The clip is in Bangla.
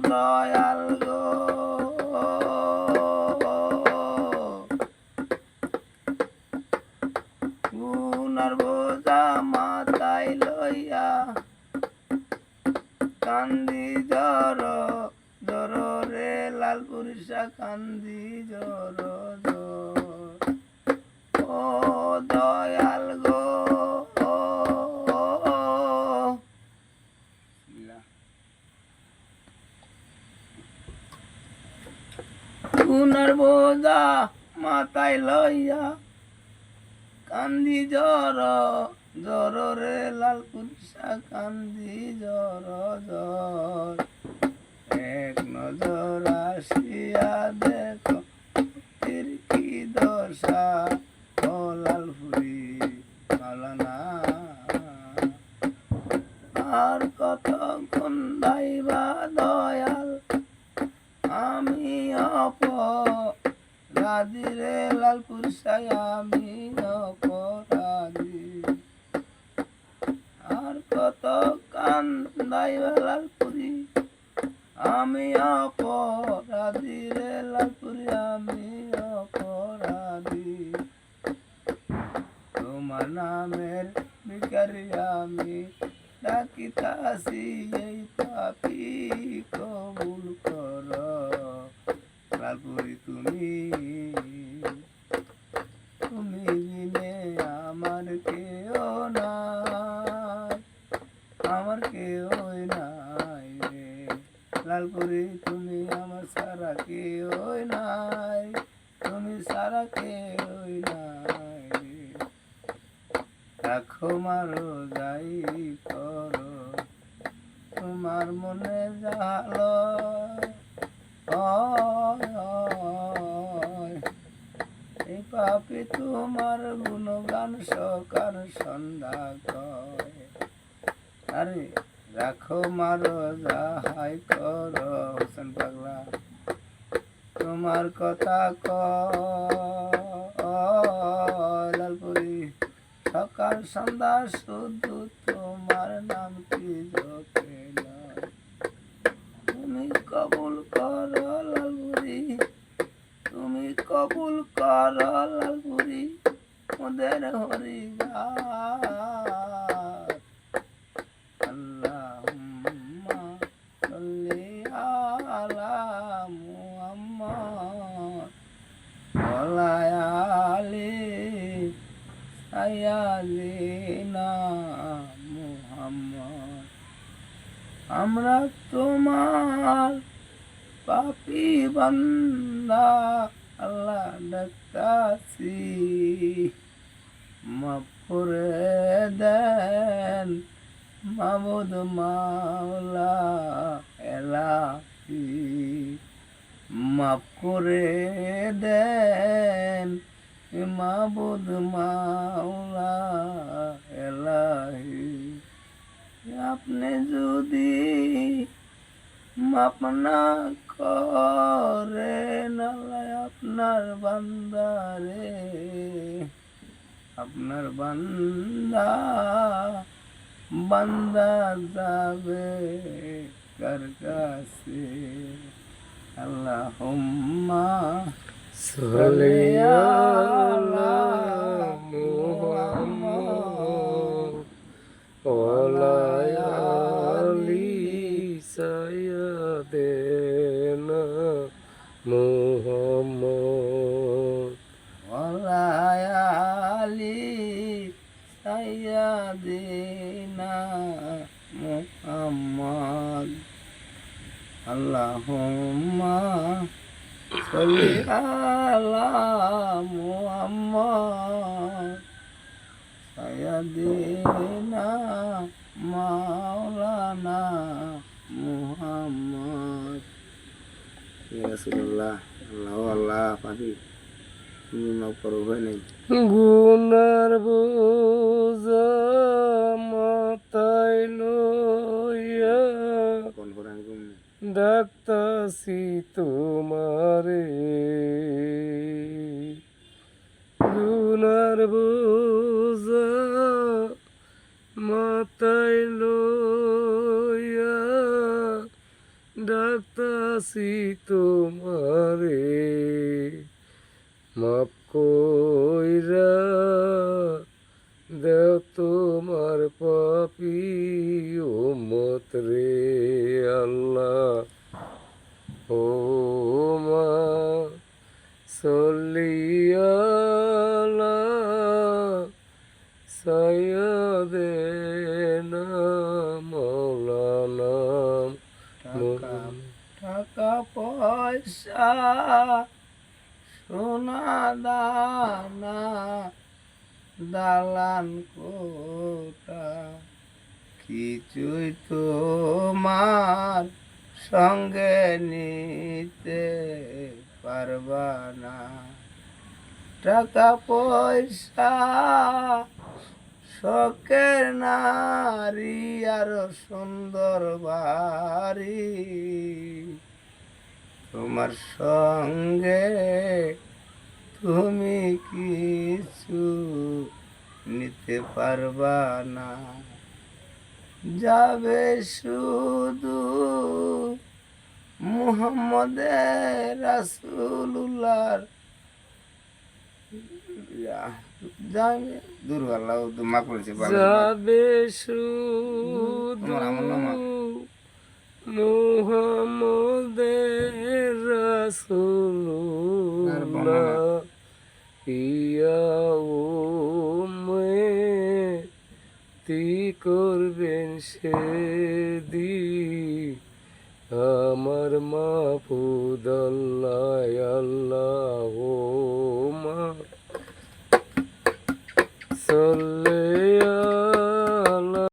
দয়াল গো গুনার বোঝা মাথায় লইয়া কান্দি জর জর রে লালপুরিশা কান্দি জর জর ও দয়াল গো গুনার বোঝা মাথায় লইয়া কান্দি জর জর রে লালপুরিশা কান্দি জর জর এক নজর আসিয়া দেখো তের কি দশা ও লালপুরি মালানা আর কত গন্ধাইবা দয়াল আমি অপরাধী রে লালপুরিশায় আমি অপরাধী আর কত কান্দাইবা লালপুরি আমি অপরাধী রে লালপুরি আমি অপরাধী তোমার নামের ভিখারি আমি ডাকিতাছি এই পাপি কবুল কর লালপুরি তুমি তুমি বিনে আমার কেউ নাই আমার কেউ নাই রে লালপুরি তুমি আমার সারা কেউ নাই তুমি সারা কেউ নাই রে রাখো মারো যাই করো তোমার মনে জালো এই পাপি তোমার গুণগান সকার সন্ধ্যা কয় আরে রাখো মারো যাহাই করো হোসেন পাগলা তোমার কথা কয় লালপুরি সকাল সন্ধ্যা শুধু তোমার নাম কি জপে তুমি কবুল করো লালপুরি তুমি কবুল করো লালপুরি মোদের হরি আল্লাহুম্মা সাল্লি আলা মুহাম্মদ ওয়া আলি সাইয়্যিদিনা মুহাম্মদ আমরা তোমার পাপী বান্দা আল্লাহ ডাকতাছি মাফ করে দেন মাবুদ মাওলা এলাহি মাফ করে দেন মাবুদ মাওলা এলাহি আপনি যদি মাপ না করেন আল্লাহ আপনার বান্দারে আপনার বান্দা বান্দা যাবে কার কাছে আল্লাহুম্মা সাল্লি আলা মুহাম্মদ ওয়া আলা আলি সাইয়্যিদিনা মুহাম্মদ ওয়া আলা আলি সাইয়্যিদিনা মুহাম্মদ আল্লাহুম্মা সাল্লি আলা মুহাম্মদ সাইয়্যিদিনা মাওলানা মুহাম্মদ ইয়া রাসূলুল্লাহ আল্লাহ আল্লাহ পাবি তুমি মাফ করো ভাই নাই গুনার বোঝা মাথায় লইয়া কোন কোরআন গুমনি ডাকতাছি তোমারে গুনার বোঝা মাথায় লইয়া ডাকতাছি তোমারে মাপ কইরা দেও তোমার পাপি উম্মত রে আল্লাহ ও মা সল্লিয়ালা সাইয়্যিদিনা মাওলানা টাকা পয়সা সোনা দানা দালান কোটা কিছুই তোমার সঙ্গে নিতে পারবা না। টাকা পয়সা শখের নারী আরো সুন্দর বাড়ি তোমার সঙ্গে তুমি কিছু নিতে পারবা না। যাবে শুধু মুহাম্মদের রাসূলুল্লাহর যাবে দুর্গাল্লাহ মা করেছে যাবে শুধু মুহাম্মদের রাসূলুল্লাহ ইয়া উম্মতি করবেন সেদিন আমার মাহবুব আল্লাহ আল্লাহুম্মা সাল্লি